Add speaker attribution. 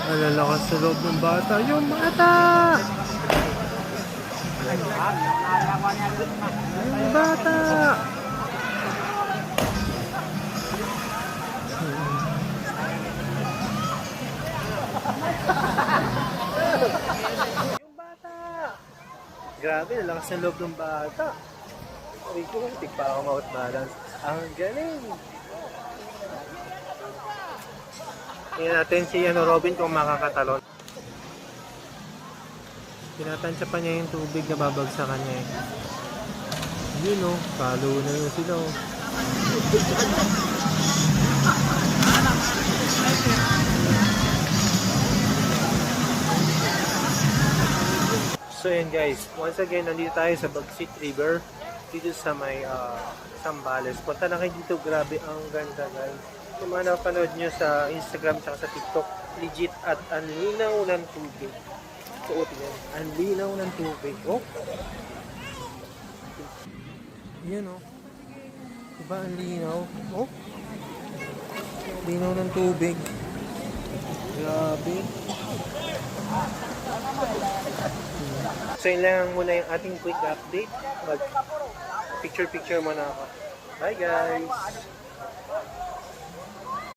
Speaker 1: Malalakas sa loob ng bata. Yung bata! Yung bata! Yung bata! Grabe, lalakas sa loob ng bata. Uy, ko, tigpa ako mouth balance. Ang galing! Tingnan natin si Robin kung makakatalon. Tinatansya pa niya yung tubig na babagsakan niya eh. Yun o, palo na yun sila o. So yun guys, once again nandito tayo sa Bagsit River dito sa may Zambales. Punta na kayo dito, grabe ang ganda guys. Yung mga napanood nyo sa Instagram at sa TikTok, legit at ang linaw ng tubig. Suotin yan, ang linaw ng tubig. Oh! Yan oh. Diba ang linaw? Oh! Linaw ng tubig. Grabe. So yun lang muna yung ating quick update. Mag picture muna ako. Bye guys!